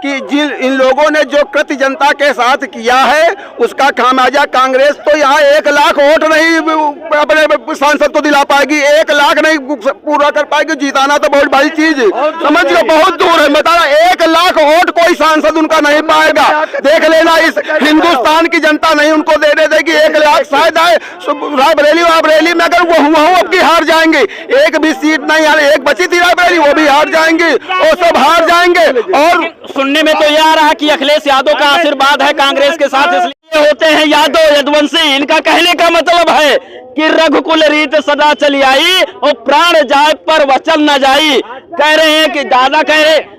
कि जिन इन लोगों ने जो कृत्य जनता के साथ किया है उसका खामियाजा कांग्रेस तो यहाँ 1 लाख वोट नहीं अपने सांसद को दिला पाएगी, 1 लाख नहीं पूरा कर पाएगी। जीताना तो बहुत बड़ी चीज है, समझ लो, बहुत दूर है। बता 1 लाख वोट कोई सांसद उनका नहीं पाएगा। देख लेना, इस हिंदुस्तान की जनता नहीं उनको देने देगी। 1 लाख शायद आए रायबरेली में, अगर वो वहाँ अब की हार जाएंगे, एक भी सीट नहीं आ रही, एक बची थी रायबरेली वो भी हार जाएंगे और सब हार जाएंगे। और सुनने में तो यह आ रहा है कि अखिलेश यादव का आशीर्वाद है कांग्रेस के साथ, इसलिए होते हैं यादव यदुवंशी। इनका कहने का मतलब है कि रघुकुल रीत सदा चली आई और प्राण जाए पर वचन न जाई। कह रहे हैं कि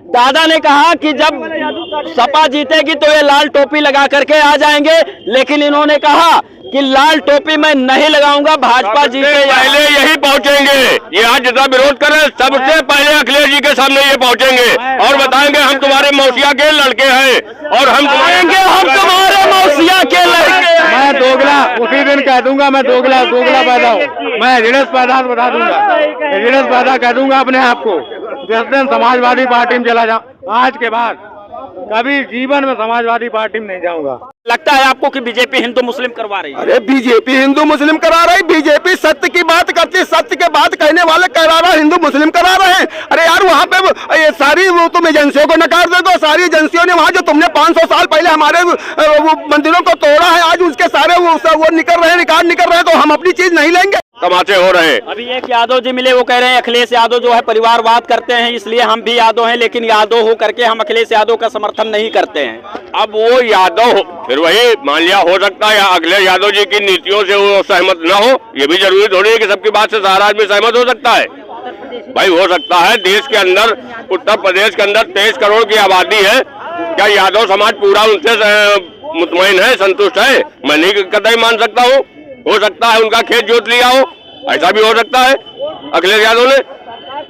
दादा ने कहा कि जब सपा जीतेगी तो ये लाल टोपी लगा करके आ जाएंगे, लेकिन इन्होंने कहा कि लाल टोपी मैं नहीं लगाऊंगा, भाजपा जी के पहले यही पहुंचेंगे। ये आज जितना विरोध कर रहे हैं सबसे पहले अखिलेश जी के सामने ये पहुंचेंगे और बताएंगे हम तुम्हारे मौसिया के लड़के हैं और हम तुम्हारे मौसिया के लड़के हैं। मैं दोगला उसी दिन कह दूंगा, मैं दोगला पैदा हूँ, मैं ऋणस पैदा बता दूंगा, ऋणस पैदा कह दूंगा अपने आप को। जिस दिन समाजवादी पार्टी में चला जाऊं, आज के बाद कभी जीवन में समाजवादी पार्टी में नहीं जाऊंगा। लगता है आपको कि बीजेपी हिंदू मुस्लिम करवा रही है? अरे बीजेपी हिंदू मुस्लिम करा रही, बीजेपी सत्य की बात करती है, सत्य के बात कहने वाले करा रहा हिंदू मुस्लिम करा रहे हैं। अरे यार वहाँ पे ये सारी वो तुम एजेंसियों को नकार दे दो, सारी एजेंसियों ने वहाँ जो तुमने 500 साल पहले हमारे वो मंदिरों को तोड़ा है, आज उसके सारे वो निकल रहे हैं, रिकॉर्ड निकल रहे हैं, तो हम अपनी चीज नहीं लेंगे। तमाचे हो रहे हैं। अभी एक यादव जी मिले, वो कह रहे हैं अखिलेश यादव जो है परिवारवाद करते हैं, इसलिए हम भी यादव हैं, लेकिन यादव हो करके हम अखिलेश यादव का समर्थन नहीं करते हैं। अब वो यादव फिर वही मान लिया, हो सकता है अखिलेश यादव जी की नीतियों से वो सहमत न हो, ये भी जरूरी थोड़ी है कि सबकी बात से सारा आदमी सहमत हो सकता है। भाई हो सकता है देश के अंदर, उत्तर प्रदेश के अंदर 23 करोड़ की आबादी है, क्या यादव समाज पूरा उनसे मुतमईन है, संतुष्ट है? मैं नहीं कतई मान सकता हूँ। हो सकता है उनका खेत जोत लिया हो, ऐसा भी हो सकता है अखिलेश यादव ने,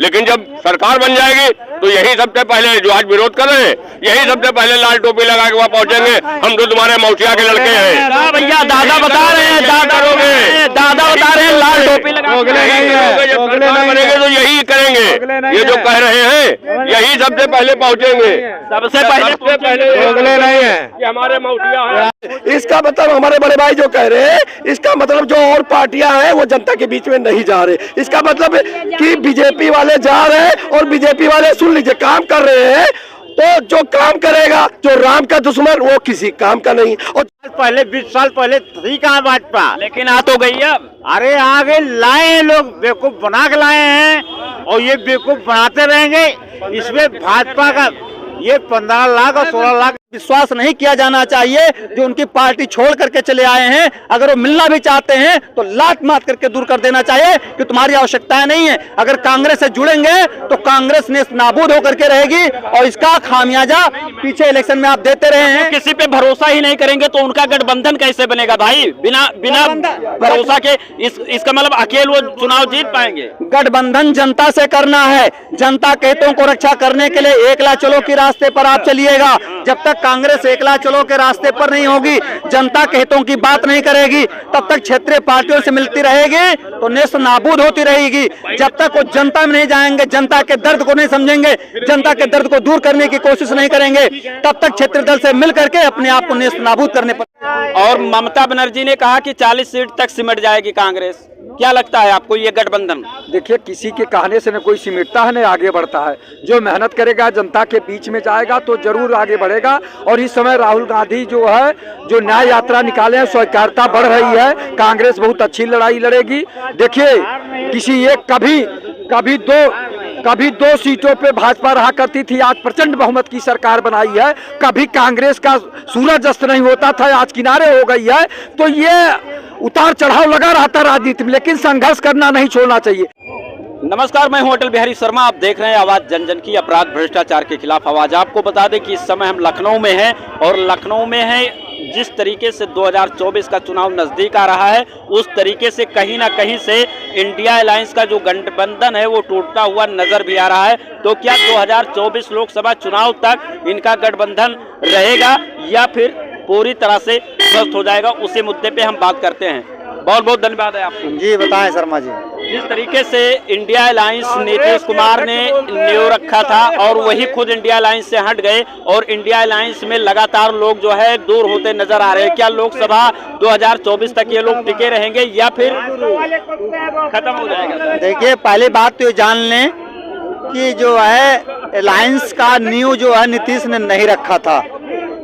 लेकिन जब सरकार बन जाएगी तो यही सबसे पहले जो आज विरोध कर रहे हैं, यही सबसे पहले लाल टोपी लगा के वहाँ पहुंचेंगे, हम तो तुम्हारे मौसिया के लड़के हैं। भैया दादा बता रहे हैं, दादा बता रहे हैं लाल टोपी लगा बनेंगे तो यही करेंगे, ये जो कह रहे हैं यही सबसे पहले पहुंचेंगे, सबसे पहले नहीं है कि हमारे मौसिया है। इसका मतलब हमारे बड़े भाई जो कह रहे हैं, इसका मतलब जो और पार्टियां हैं वो जनता के बीच में नहीं जा रहे, इसका मतलब कि बीजेपी वाले जा रहे हैं और बीजेपी वाले सुन लीजिए काम कर रहे हैं, तो जो काम करेगा, जो राम का दुश्मन वो किसी काम का नहीं। और पहले 20 साल पहले थी कहाँ भाजपा, लेकिन आ तो गई अब। अरे आगे लाए हैं लोग, बेवकूफ बना के लाए हैं और ये बेवकूफ बनाते रहेंगे। इसमें भाजपा का ये 15 लाख और 16 लाख विश्वास नहीं किया जाना चाहिए जो उनकी पार्टी छोड़ करके चले आए हैं। अगर वो मिलना भी चाहते हैं तो लात मार करके दूर कर देना चाहिए कि तुम्हारी आवश्यकताएं नहीं है। अगर कांग्रेस से जुड़ेंगे तो कांग्रेस ने नाबूद होकर के रहेगी और इसका खामियाजा पीछे इलेक्शन में आप देते रहे हैं। किसी पे भरोसा ही नहीं करेंगे तो उनका गठबंधन कैसे बनेगा भाई? बिना भरोसा के इसका मतलब अकेले वो चुनाव जीत पाएंगे? गठबंधन जनता से करना है, जनता के हितों को रक्षा करने के लिए एकला चलो के रास्ते पर आप चलिएगा। जब तक कांग्रेस एकला चलो के रास्ते पर नहीं होगी, जनता के हितों की बात नहीं करेगी, तब तक क्षेत्रीय पार्टियों से मिलती रहेगी तो नेस्त नाबूद होती रहेगी। जब तक वो जनता में नहीं जाएंगे, जनता के दर्द को नहीं समझेंगे, जनता के दर्द को दूर करने की कोशिश नहीं करेंगे, तब तक क्षेत्रीय दल से मिल करके अपने आप को नेस्त नाबूद करने पर। और ममता बनर्जी ने कहा कि 40 सीट तक सिमट जाएगी कांग्रेस। क्या लगता है आपको ये गठबंधन? देखिए किसी के कहने से न कोई सिमटता है न आगे बढ़ता है। जो मेहनत करेगा, जनता के बीच में जाएगा तो जरूर आगे बढ़ेगा। और इस समय राहुल गांधी जो है, जो न्याय यात्रा निकाले हैं, स्वीकार्यता बढ़ रही है, कांग्रेस बहुत अच्छी लड़ाई लड़ेगी। देखिए किसी एक कभी दो सीटों पे भाजपा रहा करती थी, आज प्रचंड बहुमत की सरकार बनाई है। कभी कांग्रेस का सूरज अस्त नहीं होता था, आज किनारे हो गई है। तो ये उतार चढ़ाव लगा रहता राजनीति में, लेकिन संघर्ष करना नहीं छोड़ना चाहिए। नमस्कार, मैं हूं अटल बिहारी शर्मा। आप देख रहे हैं आवाज जन जन की, अपराध भ्रष्टाचार के खिलाफ आवाज। आपको बता दें कि इस समय हम लखनऊ में हैं और लखनऊ में है जिस तरीके से 2024 का चुनाव नजदीक आ रहा है, उस तरीके से कहीं ना कहीं से इंडिया अलायंस का जो गठबंधन है वो टूटता हुआ नजर भी आ रहा है। तो क्या 2024 लोकसभा चुनाव तक इनका गठबंधन रहेगा या फिर पूरी तरह से ध्वस्त हो जाएगा? उसी मुद्दे पे हम बात करते हैं। बहुत बहुत धन्यवाद है आपको। जी बताएं शर्मा जी। जिस तरीके से इंडिया अलायंस नीतीश कुमार ने नींव रखा था और वही खुद इंडिया अलायंस से हट गए और इंडिया अलायंस में लगातार लोग जो है दूर होते नजर आ रहे हैं, क्या लोकसभा 2024 तक ये लोग टिके रहेंगे या फिर खत्म हो जाएगा? देखिए पहली बात तो ये जान लें कि जो है अलायंस का नींव जो है नीतीश ने नहीं रखा था।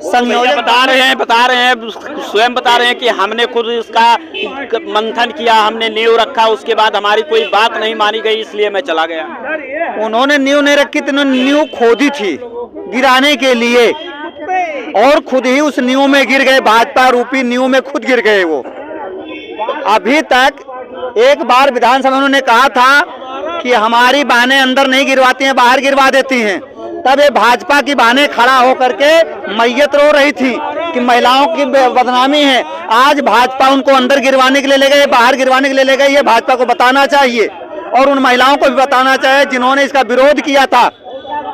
संयोजक बता रहे हैं स्वयं बता रहे हैं कि हमने खुद इसका मंथन किया, हमने नींव रखा, उसके बाद हमारी कोई बात नहीं मानी गई इसलिए मैं चला गया। उन्होंने नींव नहीं रखी थी, उन्होंने नींव खोदी थी गिराने के लिए और खुद ही उस नींव में गिर गए, भाजपा रूपी नींव में खुद गिर गए वो। अभी तक एक बार विधानसभा में उन्होंने कहा था कि हमारी बहनें अंदर नहीं गिरवाती हैं, बाहर गिरवा देती हैं। तब ये भाजपा की बहनें खड़ा होकर के मैयत रो रही थी कि महिलाओं की बदनामी है। आज भाजपा उनको अंदर गिरवाने के लिए ले गए, बाहर गिरवाने के लिए ले गए। ये भाजपा को बताना चाहिए और उन महिलाओं को भी बताना चाहिए जिन्होंने इसका विरोध किया था।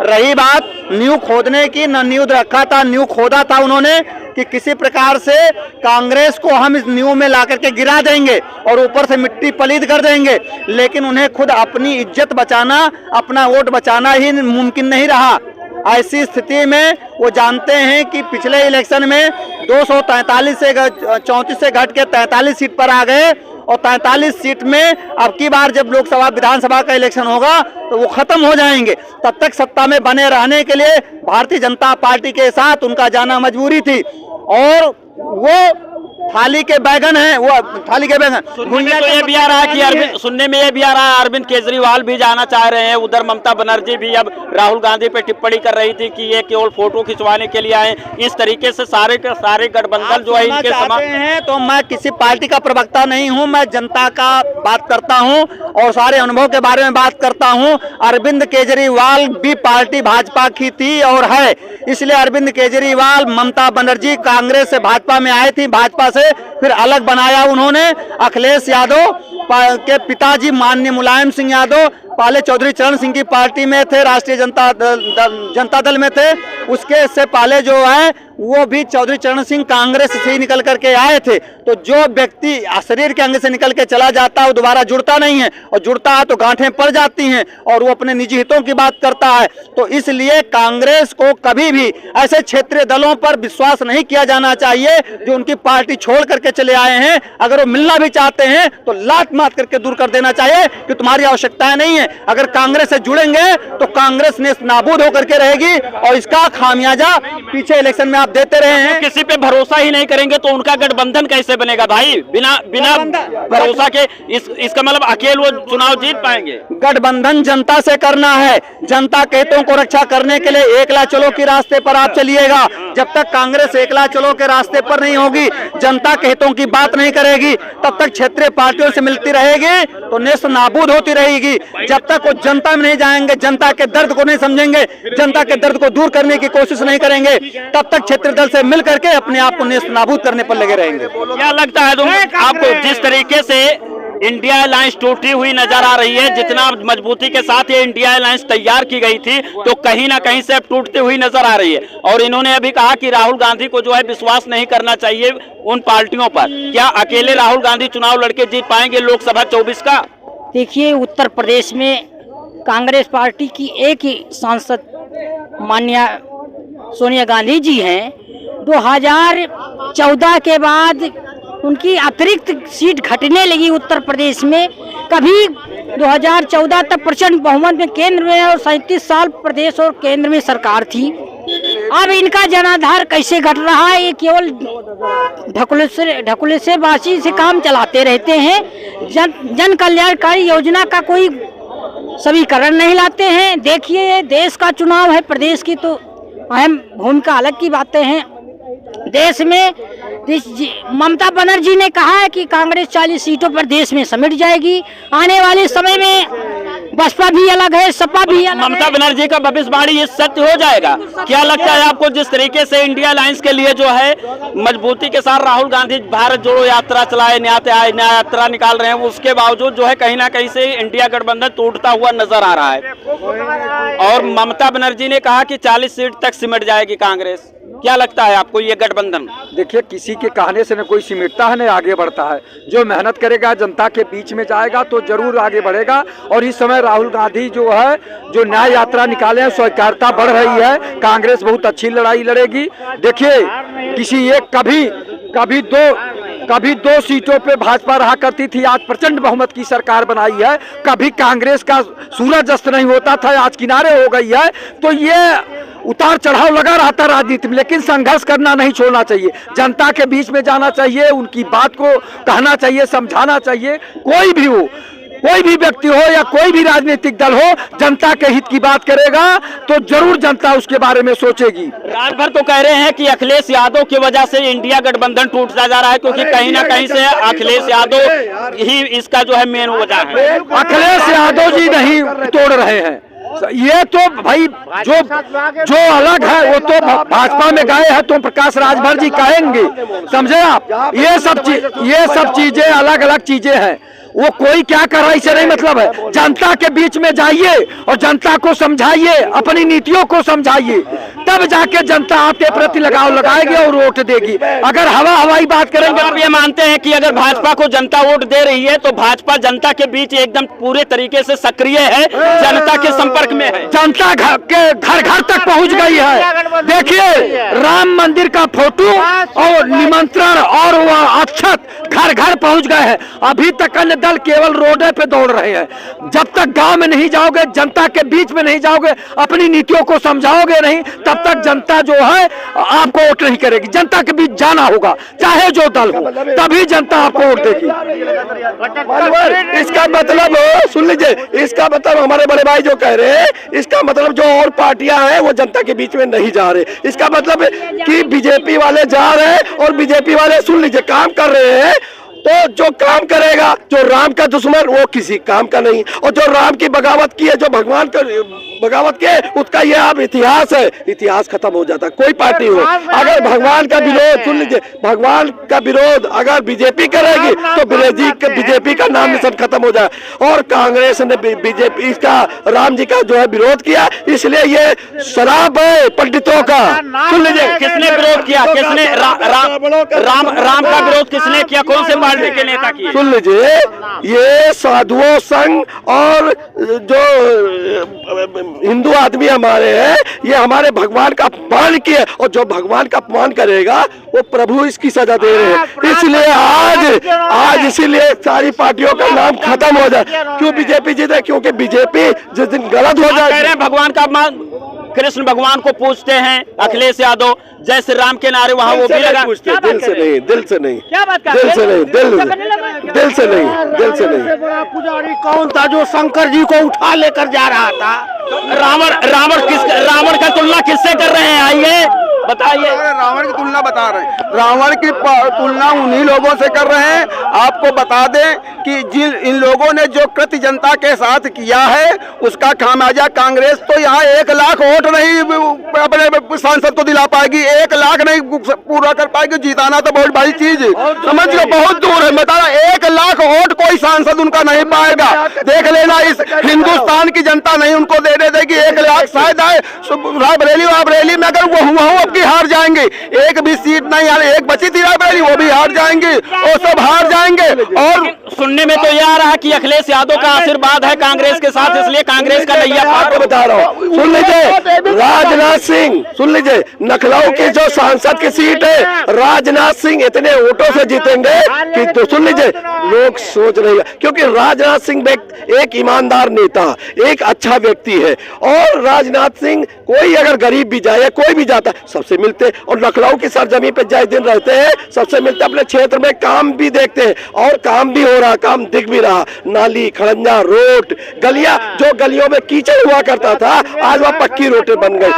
रही बात नींव खोदने की, न नींव रखा था, नींव खोदा था उन्होंने कि किसी प्रकार से कांग्रेस को हम इस नींव में ला करके गिरा देंगे और ऊपर से मिट्टी पलीद कर देंगे, लेकिन उन्हें खुद अपनी इज्जत बचाना, अपना वोट बचाना ही मुमकिन नहीं रहा। ऐसी स्थिति में वो जानते हैं कि पिछले इलेक्शन में 243 से 34 से घट के 43 सीट पर आ गए और 43 सीट में अब की बार जब लोकसभा विधानसभा का इलेक्शन होगा तो वो खत्म हो जाएंगे। तब तक सत्ता में बने रहने के लिए भारतीय जनता पार्टी के साथ उनका जाना मजबूरी थी और वो थाली के बैगन है, वो थाली के बैगन। सुनने में ये भी आ रहा है अरविंद केजरीवाल भी जाना चाह रहे हैं। उधर ममता बनर्जी भी अब राहुल गांधी पे टिप्पणी कर रही थी कि ये केवल फोटो खिंचवाने के लिए आए। इस तरीके से सारे के सारे गठबंधन जो है इनके समान हैं। तो मैं किसी पार्टी का प्रवक्ता नहीं हूं, मैं जनता का बात करता हूं और सारे अनुभव के बारे में बात करता हूं। अरविंद केजरीवाल भी पार्टी भाजपा की थी और है, इसलिए अरविंद केजरीवाल, ममता बनर्जी कांग्रेस से भाजपा में आए थी, भाजपा से फिर अलग बनाया उन्होंने। अखिलेश यादव के पिताजी माननीय मुलायम सिंह यादव पहले चौधरी चरण सिंह की पार्टी में थे, राष्ट्रीय जनता दल में थे। उसके से पहले जो है वो भी चौधरी चरण सिंह कांग्रेस से ही निकल करके आए थे। तो जो व्यक्ति शरीर के अंग से निकल के चला जाता है वो दोबारा जुड़ता नहीं है, और जुड़ता है तो गांठें पड़ जाती हैं और वो अपने निजी हितों की बात करता है। तो इसलिए कांग्रेस को कभी भी ऐसे क्षेत्रीय दलों पर विश्वास नहीं किया जाना चाहिए जो उनकी पार्टी छोड़ करके चले आए हैं। अगर वो मिलना भी चाहते हैं तो लात मार करके दूर कर देना चाहिए कि तुम्हारी आवश्यकताएं नहीं है। अगर कांग्रेस से जुड़ेंगे तो कांग्रेस नेस्त नाबूद होकर के रहेगी और इसका खामियाजा पीछे इलेक्शन में आप देते रहे हैं। किसी पे भरोसा ही नहीं करेंगे तो उनका गठबंधन कैसे बनेगा भाई? बिना भरोसा के इसका मतलब अकेले वो चुनाव जीत पाएंगे? गठबंधन जनता से करना है। जनता के हितों को रक्षा करने के लिए एकला चलो के रास्ते पर आप चलिएगा। जब तक कांग्रेस एकला चलो के रास्ते पर नहीं होगी, जनता के हितों की बात नहीं करेगी, तब तक क्षेत्रीय पार्टियों से मिलती रहेगी तो नेस्त नाबूद होती रहेगी। जब तक वो जनता में नहीं जाएंगे, जनता के दर्द को नहीं समझेंगे, जनता के दर्द को दूर करने की कोशिश नहीं करेंगे, तब तक क्षेत्रीय दल से मिल करके अपने आप को नेस्त नाबूद करने पर लगे रहेंगे। क्या लगता है आपको जिस तरीके से इंडिया अलायंस टूटी हुई नजर आ रही है, जितना मजबूती के साथ ये इंडिया अलायंस तैयार की गई थी तो कहीं ना कहीं से अब टूटती हुई नजर आ रही है? और इन्होंने अभी कहा कि राहुल गांधी को जो है विश्वास नहीं करना चाहिए उन पार्टियों पर। क्या अकेले राहुल गांधी चुनाव लड़के जीत पाएंगे लोकसभा 24 का? देखिए, उत्तर प्रदेश में कांग्रेस पार्टी की एक ही सांसद माननीय सोनिया गांधी जी हैं। 2014 के बाद उनकी अतिरिक्त सीट घटने लगी उत्तर प्रदेश में। कभी 2014 तक प्रचंड बहुमत में केंद्र में और 37 साल प्रदेश और केंद्र में सरकार थी। अब इनका जनाधार कैसे घट रहा है? ये केवल ढकुले से बासी से काम चलाते रहते हैं। जन कल्याणकारी योजना का कोई समीकरण नहीं लाते हैं। देखिए, देश का चुनाव है, प्रदेश की तो अहम भूमिका अलग की बातें हैं। देश में ममता बनर्जी ने कहा है कि कांग्रेस 40 सीटों पर देश में समेट जाएगी। आने वाले समय में बसपा भी अलग है, सपा भी अलग है। ममता बनर्जी का भविष्यवाणी ये सत्य हो जाएगा? क्या लगता है आपको, जिस तरीके से इंडिया अलायंस के लिए जो है मजबूती के साथ राहुल गांधी भारत जोड़ो यात्रा चलाए, न्याय यात्रा निकाल रहे हैं, उसके बावजूद जो है कहीं ना कहीं से इंडिया गठबंधन टूटता हुआ नजर आ रहा है और ममता बनर्जी ने कहा कि 40 सीट तक सिमट जाएगी कांग्रेस। क्या लगता है आपको ये गठबंधन? देखिए, किसी के कहने से न कोई सिमटता है न आगे बढ़ता है। जो मेहनत करेगा, जनता के बीच में जाएगा तो जरूर आगे बढ़ेगा। और इस समय राहुल गांधी जो है, जो न्याय यात्रा निकाले हैं, स्वीकार्यता बढ़ रही है। कांग्रेस बहुत अच्छी लड़ाई लड़ेगी। देखिए, किसी एक कभी दो सीटों पे भाजपा रहा करती थी, आज प्रचंड बहुमत की सरकार बनाई है। कभी कांग्रेस का सूरज अस्त नहीं होता था, आज किनारे हो गई है। तो ये उतार चढ़ाव लगा रहता राजनीति में, लेकिन संघर्ष करना नहीं छोड़ना चाहिए। जनता के बीच में जाना चाहिए, उनकी बात को कहना चाहिए, समझाना चाहिए। कोई भी हो, कोई भी व्यक्ति हो या कोई भी राजनीतिक दल हो, जनता के हित की बात करेगा तो जरूर जनता उसके बारे में सोचेगी। रात भर तो कह रहे हैं कि अखिलेश यादव की वजह से इंडिया गठबंधन टूटता जा रहा है, क्योंकि कहीं ना कहीं से अखिलेश यादव ही इसका जो है मेन वजह है। अखिलेश यादव जी नहीं तोड़ रहे हैं ये तो भाई, जो अलग है वो तो भाजपा में गए हैं तो प्रकाश राजभर जी कहेंगे, समझे आप। ये सब चीजें अलग अलग चीजें हैं। वो कोई क्या कर रहा है इससे नहीं मतलब है। जनता के बीच में जाइए और जनता को समझाइए, अपनी नीतियों को समझाइए, तब जाके जनता आपके प्रति लगाव लगाएगी और वोट देगी। अगर हवाई बात करेंगे। आप ये मानते हैं कि अगर भाजपा को जनता वोट दे रही है तो भाजपा जनता के बीच एकदम पूरे तरीके से सक्रिय है, जनता के संपर्क में है, जनता घर घर तक पहुंच गई है। देखिए, राम मंदिर का फोटो और निमंत्रण और वह अक्षत घर घर पहुंच गए हैं। अभी तक अन्य दल केवल रोड पे दौड़ रहे हैं। जब तक गांव में नहीं जाओगे, जनता के बीच में नहीं जाओगे, अपनी नीतियों को समझाओगे नहीं, तब तक जनता जो है आपको वोट नहीं करेगी। जनता के बीच जाना होगा, चाहे जो दल हो, तभी जनता आपको वोट देगी। इसका मतलब सुन लीजिए, इसका मतलब हमारे बड़े भाई जो कह रहे हैं, इसका मतलब जो और पार्टियां हैं वो जनता के बीच में नहीं जा रहे। इसका मतलब कि बीजेपी वाले जा रहे हैं और बीजेपी वाले सुन लीजिए काम कर रहे हैं। तो जो काम करेगा, जो राम का दुश्मन, वो किसी काम का नहीं। और जो राम की बगावत की है, जो भगवान का बगावत किए, उसका ये अब इतिहास है, इतिहास खत्म हो जाता है। कोई पार्टी हो, अगर भगवान का विरोध, सुन लीजिए, भगवान का विरोध अगर बीजेपी करेगी तो बीजेपी का नाम निशान खत्म हो जाए। और कांग्रेस ने बीजेपी का, राम जी का जो है विरोध किया, इसलिए ये शराब है पंडितों का। सुन लीजिए, किसने विरोध किया? किसने राम का विरोध किसने किया? कौन से पार्टी के नेता किए? सुन लीजिए, ये साधुओं संघ और जो हिंदू आदमी हमारे हैं, ये हमारे भगवान का अपमान किए। और जो भगवान का अपमान करेगा वो प्रभु इसकी सजा दे रहे हैं। इसलिए आज इसीलिए सारी पार्टियों का नाम खत्म हो जाए। क्यों बीजेपी जीते? क्योंकि बीजेपी जिस दिन गलत हो जाए, भगवान का अपमान, कृष्ण भगवान को पूछते हैं अखिलेश यादव, जय श्री राम के नारे वहाँ वो भी लगा। दिल से नहीं, दिल से नहीं, क्या बात कर दिल से नहीं, दिल से नहीं, दिल से नहीं। बड़ा पुजारी कौन था जो शंकर जी को उठा लेकर जा रहा था? रावण का तुलना किससे कर रहे हैं? आइए बताइए। रावण की तुलना बता रहे हैं, रावण की तुलना उन्हीं लोगों से कर रहे हैं। आपको बता दें कि इन लोगों ने जो कृत्य जनता के साथ किया है, उसका खामियाजा कांग्रेस तो यहाँ 1 लाख वोट नहीं अपने सांसद को दिला पाएगी, 1 लाख नहीं पूरा कर पाएगी। जीताना तो बहुत बड़ी चीज है, समझ लो, बहुत दूर है। बता रहा 1 लाख वोट कोई सांसद उनका नहीं पाएगा। देख लेना, इस हिंदुस्तान की जनता नहीं उनको देने देगी। 1 लाख शायद आए रायबरेली में, अगर वो हुआ हार जाएंगे। एक भी सीट नहीं, यार एक बची थी रायबरेली, वो भी हार जाएंगे और सब हार जाएंगे। और सुनने में तो यह आ रहा है कि अखिलेश यादव का आशीर्वाद है कांग्रेस के साथ, इसलिए कांग्रेस का नैया पार। बता रहा हूँ, सुन लीजिए, राजनाथ सिंह, सुन लीजिए, लखनऊ की जो सांसद की सीट है, राजनाथ सिंह इतने वोटों से जीतेंगे कि, तो सुन लीजिए, लोग सोच रहे हैं, क्योंकि राजनाथ सिंह एक ईमानदार नेता, एक अच्छा व्यक्ति है। और राजनाथ सिंह, कोई अगर गरीब भी जाए, कोई भी जाता, सबसे मिलते। और लखनऊ की सरजमी पे जय दिन रहते हैं, सबसे मिलते, अपने क्षेत्र में काम भी देखते हैं और काम भी हो रहा, काम दिख भी रहा। नाली, खड़ंजा, रोड, गलियां, जो गलियों में कीचड़ हुआ करता था, आज वह पक्की रोडें बन गई।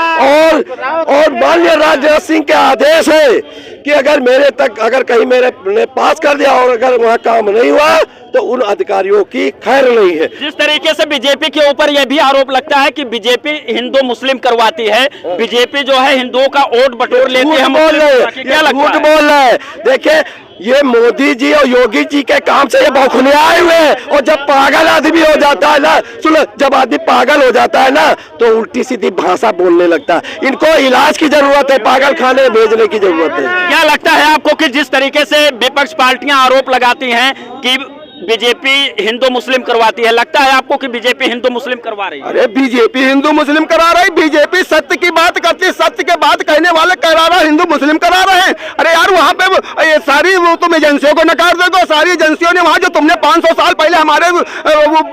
और माननीय राजनाथ सिंह के आदेश है कि अगर मेरे तक अगर कहीं मेरे ने पास कर दिया और अगर वहाँ काम नहीं हुआ तो उन अधिकारियों की खैर नहीं है। जिस तरीके से बीजेपी के ऊपर यह भी आरोप लगता है कि बीजेपी हिंदू मुस्लिम करवाती है, बीजेपी जो है हिंदुओं का वोट बटोर लेती है, बोल रहे हैं, क्या लगता झूठ है? बोल रहे हैं। देखिए ये मोदी जी और योगी जी के काम से ये बौखले आए हुए हैं। और जब पागल आदमी हो जाता है ना, सुनो, जब आदमी पागल हो जाता है ना तो उल्टी सीधी भाषा बोलने लगता है। इनको इलाज की जरूरत है, पागल खाने भेजने की जरूरत है। क्या लगता है आपको कि जिस तरीके से विपक्ष पार्टियां आरोप लगाती हैं कि बीजेपी हिंदू मुस्लिम करवाती है, लगता है आपको कि बीजेपी हिंदू मुस्लिम करवा रही है? अरे बीजेपी हिंदू मुस्लिम करा रही, बीजेपी सत्य की बात करती है, सत्य के बात कहने वाले करा रहा हिंदू मुस्लिम करा रहे हैं। अरे यार वहाँ पे ये सारी वो तुम एजेंसियों को नकार दे दो, सारी एजेंसियों ने वहाँ जो तुमने 500 साल पहले हमारे वो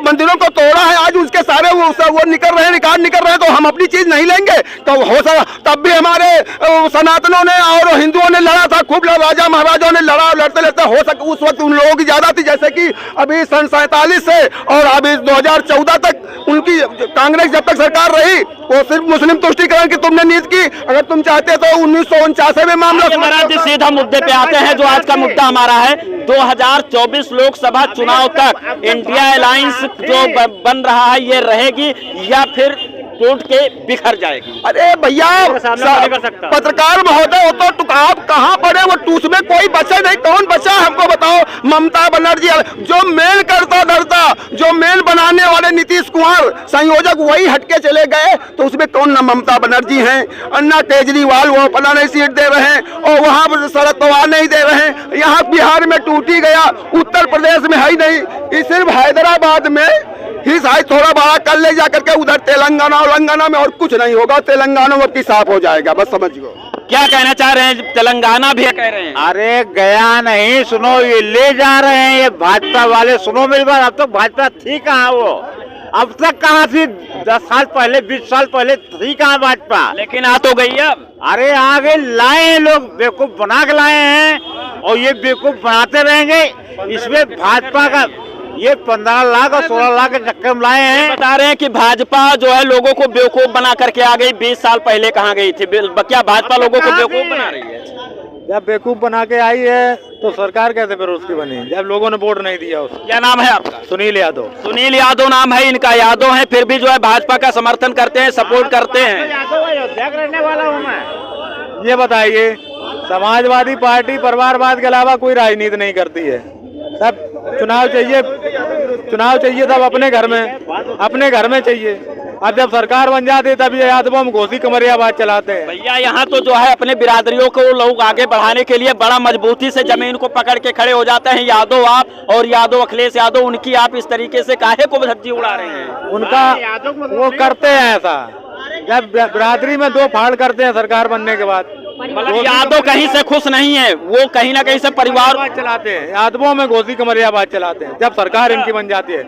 मंदिरों को तोड़ा है, आज उसके सारे वो निकल रहे हैं, रिकॉर्ड निकल रहे हैं, तो हम अपनी चीज नहीं लेंगे? तो हो सका तब भी हमारे सनातनों ने और हिंदुओं ने लड़ा था, खूब राजा महाराजाओं ने लड़ा, लड़ते लड़ते हो सके उस वक्त उन लोगों की ज्यादा थी, जैसे कि अभी सन 47 से और अभी 2014 तक उनकी कांग्रेस जब तक सरकार रही वो सिर्फ मुस्लिम तुष्टिकरण की तुमने नीति की। अगर तुम चाहते तो 1949 में मामला। महाराज जी सीधा मुद्दे पे आते हैं, जो आज का मुद्दा हमारा है 2024 लोकसभा चुनाव तक इंडिया अलायंस जो बन रहा है ये रहेगी या फिर टूट के बिखर जाएगी? अरे भैया पत्रकार महोदय हो तो आप कहाँ पड़े, वो टूस में कोई बचा नहीं, कौन बचा हमको बताओ? ममता बनर्जी जो मेल करता धरता, जो मेल बनाने वाले नीतीश कुमार संयोजक वही हटके चले गए, तो उसमें कौन? ना ममता बनर्जी हैं और ना केजरीवाल, वो अपना नहीं सीट दे रहे हैं और वहाँ पर शरद पवार नहीं दे रहे हैं। यहाँ बिहार में टूट ही गया, उत्तर प्रदेश में है ही नहीं, ये सिर्फ हैदराबाद में ही शायद थोड़ा बड़ा कर ले जा करके, उधर तेलंगाना में और कुछ नहीं होगा। तेलंगाना में साफ हो जाएगा, बस समझ लो। क्या कहना चाह रहे हैं? तेलंगाना भी कह रहे हैं। अरे गया नहीं, सुनो ये ले जा रहे हैं ये भाजपा वाले। सुनो मेरी बात, अब तक भाजपा थी कहाँ? वो अब तक कहाँ थी? 10 साल पहले 20 साल पहले थी कहाँ भाजपा? लेकिन आ तो गई अब। अरे आगे लाए हैं लोग, बेवकूफ बना के लाए हैं और ये बेवकूफ बनाते रहेंगे। इसमें भाजपा का ये 15 लाख और 16 लाख के चक्कर में लाए हैं। बता रहे हैं कि भाजपा जो है लोगों को बेवकूफ बना करके आ गई। 20 साल पहले कहाँ गई थी? क्या भाजपा लोगों को बेवकूफ बना रही है? जब बेवकूफ बना के आई है तो सरकार कैसे फिर उसकी बनी, जब लोगों ने वोट नहीं दिया उसको? क्या नाम है आपका? सुनील यादव। सुनील यादव नाम है इनका, यादव है, फिर भी जो है भाजपा का समर्थन करते हैं, सपोर्ट करते हैं। रहने वाला हूँ मैं। ये बताइए, समाजवादी पार्टी परिवारवाद के अलावा कोई राजनीति नहीं करती है। सब चुनाव चाहिए तब अपने घर में चाहिए। अब जब सरकार बन जाती है तब ये यादवों में घोसी कमरियाबाद चलाते हैं। भैया यहाँ तो जो है अपने बिरादरियों को लोग आगे बढ़ाने के लिए बड़ा मजबूती से जमीन को पकड़ के खड़े हो जाते हैं। यादव आप और यादव अखिलेश यादव, उनकी आप इस तरीके से काहे को धज्जी उड़ा रहे हैं? उनका वो करते हैं ऐसा, जब बिरादरी में 2 फाड़ करते हैं सरकार बनने के बाद। मतलब यादव कहीं से खुश नहीं है, वो कहीं ना कहीं से परिवार चलाते हैं, यादवों में घोसी कमरियाबाद चलाते हैं। जब सरकार इनकी बन जाती है,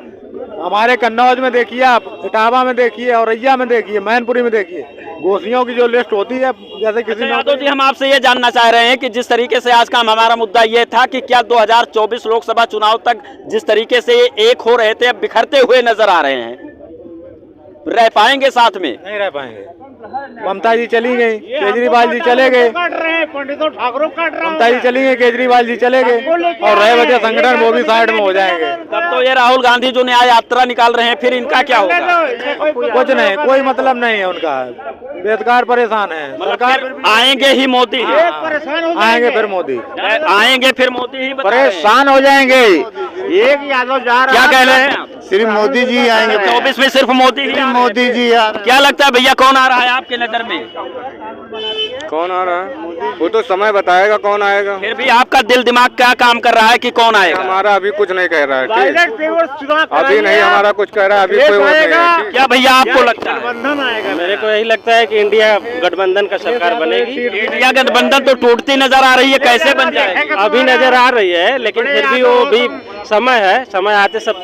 हमारे कन्नौज में देखिए आप, इटावा में देखिए, औरैया में देखिए, मैनपुरी में देखिए, घोसियों की जो लिस्ट होती है जैसे किसी। यादव जी हम आपसे ये जानना चाह रहे हैं कि जिस तरीके से आज का हमारा मुद्दा ये था कि क्या 2024 लोकसभा चुनाव तक जिस तरीके से ये एक हो रहे थे अब बिखरते हुए नजर आ रहे हैं, रह पाएंगे साथ में? नहीं रह पाएंगे। ममता जी चली गई, केजरीवाल जी चले गए, ममता जी चली गई, केजरीवाल जी चले गए और रहे बचे संगठन वो भी साइड में हो जाएंगे। तब तो ये राहुल गांधी जो न्याय यात्रा निकाल रहे हैं, फिर इनका क्या होगा? कुछ नहीं, कोई मतलब नहीं है उनका, बेकार परेशान है सरकार। आएंगे ही मोदी, आएंगे फिर मोदी, आएंगे फिर मोदी ही परेशान हो जाएंगे। एक यादव जा रहा, क्या कह रहे हैं? सिर्फ मोदी जी आएंगे। 24 में सिर्फ मोदी ही? मोदी जी यार। क्या लगता है भैया कौन आ रहा है आपके नजर में? कौन आ रहा है वो तो समय बताएगा कौन आएगा। फिर भी आपका दिल दिमाग क्या काम कर रहा है कि कौन आएगा? हमारा अभी कुछ नहीं कह रहा है, अभी नहीं हमारा कुछ कह रहा है, अभी कोई वोट नहीं है। क्या भैया आपको लगता है? गठबंधन आएगा। मेरे को यही लगता है कि इंडिया गठबंधन का सरकार बनेगी। इंडिया गठबंधन तो टूटती नजर आ रही है, कैसे बन जाएगी? अभी नजर आ रही है, लेकिन फिर भी वो भी समय है, समय आते सब।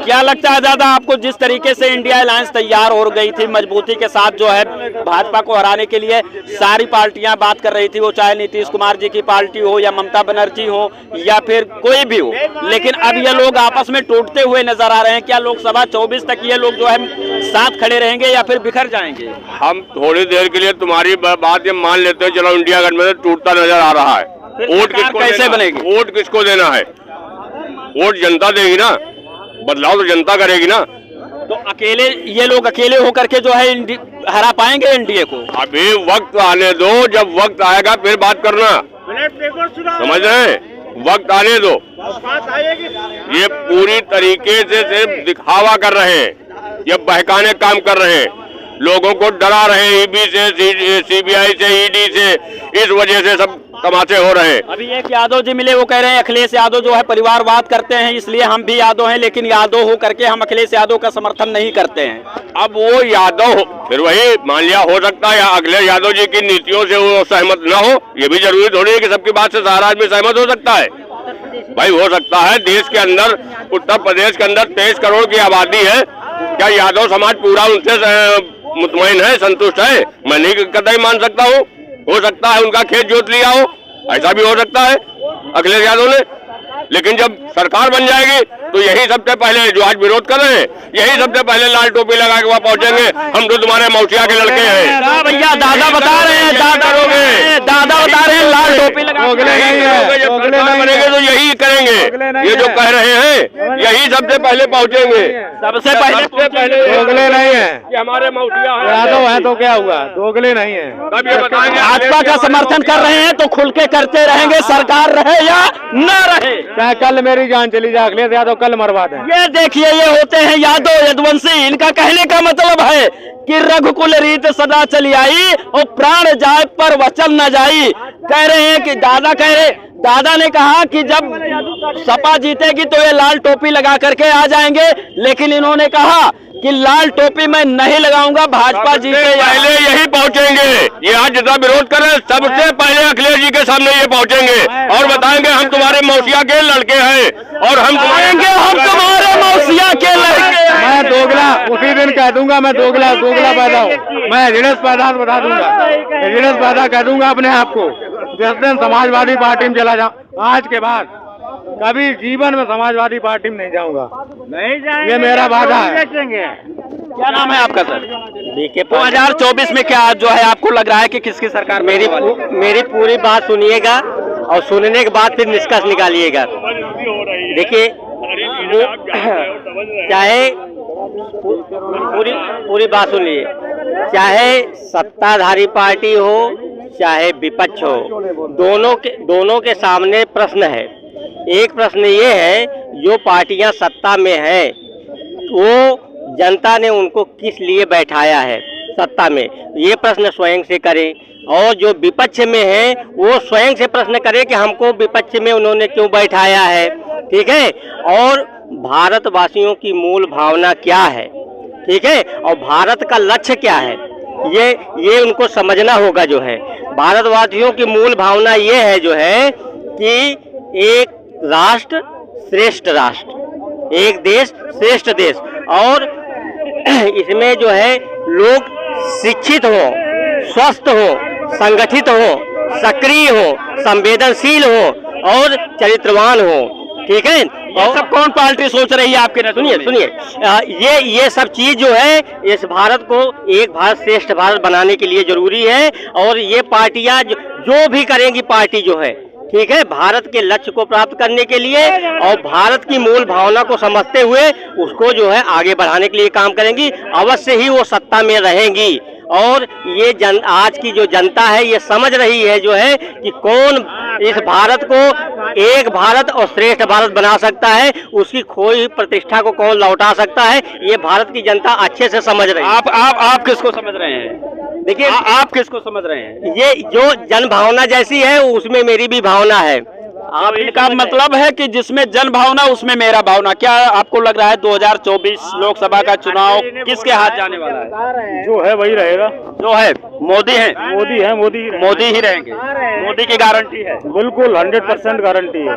क्या लगता है दादा आपको, जिस तरीके से इंडिया अलायंस तैयार हो गई थी मजबूती के साथ जो है भाजपा को हराने के लिए, सारी पार्टियां बात कर रही थी, वो चाहे नीतीश कुमार जी की पार्टी हो या ममता बनर्जी हो या फिर कोई भी हो, लेकिन अब ये लोग आपस में टूटते हुए नजर आ रहे हैं। क्या लोकसभा 24 तक ये लोग जो है साथ खड़े रहेंगे या फिर बिखर जाएंगे? हम थोड़ी देर के लिए तुम्हारी बात ये मान लेते हैं, चलो इंडिया गठबंधन टूटता नजर आ रहा है, वोट किसको कैसे देना? बनेगी? वोट किसको देना है? वोट जनता देगी ना, बदलाव तो जनता करेगी ना। तो अकेले ये लोग अकेले होकर के जो है हरा पाएंगे एनडीए को? अभी वक्त आने दो, जब वक्त आएगा फिर बात करना, समझ रहे हैं? वक्त आने दो। ये पूरी तरीके से सिर्फ दिखावा कर रहे हैं, ये बहकाने काम कर रहे हैं, लोगों को डरा रहे हैं ईबी से, सीबीआई से, ईडी से, इस वजह से सब तमाशे हो रहे हैं। अभी एक यादव जी मिले, वो कह रहे हैं अखिलेश यादव जो है परिवारवाद करते हैं, इसलिए हम भी यादव हैं, लेकिन यादव हो करके हम अखिलेश यादव का समर्थन नहीं करते हैं। अब वो यादव फिर वही मान लिया, हो सकता है या अखिलेश यादव जी की नीतियों से वो सहमत ना हो, ये भी जरूरी थोड़ी है कि सबकी बात से सारा आदमी सहमत हो सकता है। भाई हो सकता है देश के अंदर, उत्तर प्रदेश के अंदर 23 करोड़ की आबादी है, क्या यादव समाज पूरा उनसे मुतमईन है, संतुष्ट है? मैं नहीं कतई मान सकता हूँ। हो सकता है उनका खेत जोत लिया हो, ऐसा भी हो सकता है अखिलेश यादव ने, लेकिन जब सरकार बन जाएगी तो यही सबसे पहले, जो आज विरोध कर रहे हैं, यही सबसे पहले लाल टोपी लगा के वहाँ पहुंचेंगे, हम तो तुम्हारे मौसिया के लड़के हैं। भैया दादा बता रहे हैं, दादा बता रहे हैं लाल टोपी लगा बनेंगे तो यही करेंगे, ये जो कह रहे हैं यही सबसे पहले पहुंचेंगे, सबसे पहले दोगले नहीं है कि हमारे मौसिया यादव है तो क्या हुआ, दोगले नहीं है। तब ये बताएंगे भाजपा का समर्थन कर रहे हैं तो खुल के करते रहेंगे, सरकार रहे या न रहे। चाहे कल मेरी जान चली जाए, अखिलेश यादव कल मरवा दें। ये देखिए, ये होते हैं यादव यदुवंशी। इनका कहने का मतलब है कि रघुकुल रीत सदा चली आई और प्राण जाए पर वचन न जाई। कह रहे हैं कि दादा ने कहा कि जब सपा जीतेगी तो ये लाल टोपी लगा करके आ जाएंगे, लेकिन इन्होंने कहा कि लाल टोपी मैं नहीं लगाऊंगा, भाजपा जीते पहले यही पहुंचेंगे। ये आज जितना विरोध कर रहे हैं सबसे पहले अखिलेश जी के सामने ये पहुंचेंगे और बताएंगे हम तुम्हारे मौसिया के लड़के हैं और हम तुम्हारे मौसिया के लड़के हैं। मैं दोगला उसी दिन कह दूंगा, मैं दोगला पैदा हूँ, मैं एजेंस पैदा बता दूंगा, एजेंस पैदा कह दूंगा अपने आप को। जिस दिन समाजवादी पार्टी में चला जाऊँ, आज के बाद कभी जीवन में समाजवादी पार्टी में नहीं जाऊंगा, नहीं जाएंगे, ये मेरा वादा है। क्या नाम है आपका सर? 2024 में क्या जो है आपको लग रहा है कि किसकी सरकार? मेरी पूरी बात सुनिएगा और सुनने के बाद फिर निष्कर्ष निकालिएगा। देखिए, चाहे पूरी बात सुनिए, चाहे सत्ताधारी पार्टी हो चाहे विपक्ष हो, दोनों के सामने प्रश्न है। एक प्रश्न ये है, जो पार्टियां सत्ता में है वो जनता ने उनको किस लिए बैठाया है सत्ता में, ये प्रश्न स्वयं से करें। और जो विपक्ष में है वो स्वयं से प्रश्न करे कि हमको विपक्ष में उन्होंने क्यों बैठाया है, ठीक है। और भारतवासियों की मूल भावना क्या है, ठीक है, और भारत का लक्ष्य क्या है, ये उनको समझना होगा। जो है भारतवासियों की मूल भावना ये है जो है कि एक राष्ट्र श्रेष्ठ राष्ट्र, एक देश श्रेष्ठ देश, और इसमें जो है लोग शिक्षित हो, स्वस्थ हो, संगठित हो, सक्रिय हो, संवेदनशील हो और चरित्रवान हो, ठीक है। और सब कौन पार्टी सोच रही है आपके? सुनिए, ये सब चीज जो है इस भारत को एक भारत श्रेष्ठ भारत बनाने के लिए जरूरी है। और ये पार्टियां जो भी करेंगी पार्टी जो है, ठीक है, भारत के लक्ष्य को प्राप्त करने के लिए और भारत की मूल भावना को समझते हुए उसको जो है आगे बढ़ाने के लिए काम करेंगी, अवश्य ही वो सत्ता में रहेंगी। और ये आज की जो जनता है ये समझ रही है जो है कि कौन इस भारत को एक भारत और श्रेष्ठ भारत बना सकता है, उसकी खोई हुई प्रतिष्ठा को कौन लौटा सकता है, ये भारत की जनता अच्छे से समझ रही है। आप किसको समझ रहे हैं? देखिए, आप किसको समझ रहे हैं? ये जो जन भावना जैसी है उसमें मेरी भी भावना है। आप इनका मतलब है कि जिसमें जन भावना उसमें मेरा भावना। क्या आपको लग रहा है 2024 लोकसभा का चुनाव किसके हाथ जाने वाला है? जो है वही रहेगा, जो है मोदी है, मोदी ही रहेंगे। मोदी की गारंटी है, बिल्कुल 100% गारंटी है।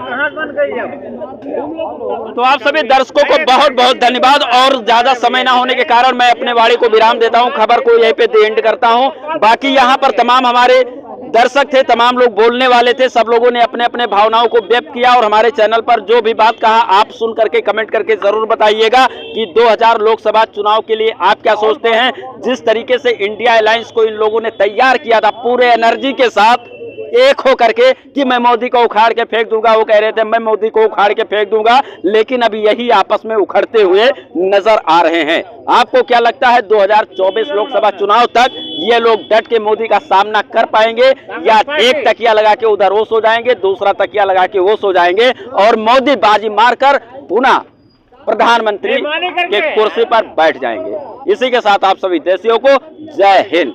तो आप सभी दर्शकों को बहुत बहुत धन्यवाद। और ज्यादा समय ना होने के कारण मैं अपने वाणी को विराम देता हूं, खबर को यहीं पे एंड करता हूं। बाकी यहां पर तमाम हमारे दर्शक थे, तमाम लोग बोलने वाले थे, सब लोगों ने अपने अपने भावनाओं को व्यक्त किया। और हमारे चैनल पर जो भी बात कहा आप सुन करके कमेंट करके जरूर बताइएगा कि 2000 लोकसभा चुनाव के लिए आप क्या सोचते हैं। जिस तरीके से इंडिया अलायंस को इन लोगों ने तैयार किया था पूरे एनर्जी के साथ, एक हो करके कि मैं मोदी को उखाड़ के फेंक दूंगा। वो कह रहे थे मैं मोदी को उखाड़ के फेंक दूंगा, लेकिन अभी यही आपस में उखड़ते हुए नजर आ रहे हैं। आपको क्या लगता है 2024 लोकसभा चुनाव तक ये लोग डट के मोदी का सामना कर पाएंगे, या एक तकिया लगा के उधर वो सो जाएंगे, दूसरा तकिया लगा के वो सो जाएंगे और मोदी बाजी मारकर पुनः प्रधानमंत्री के कुर्सी पर बैठ जाएंगे? इसी के साथ आप सभी देशियों को जय हिंद।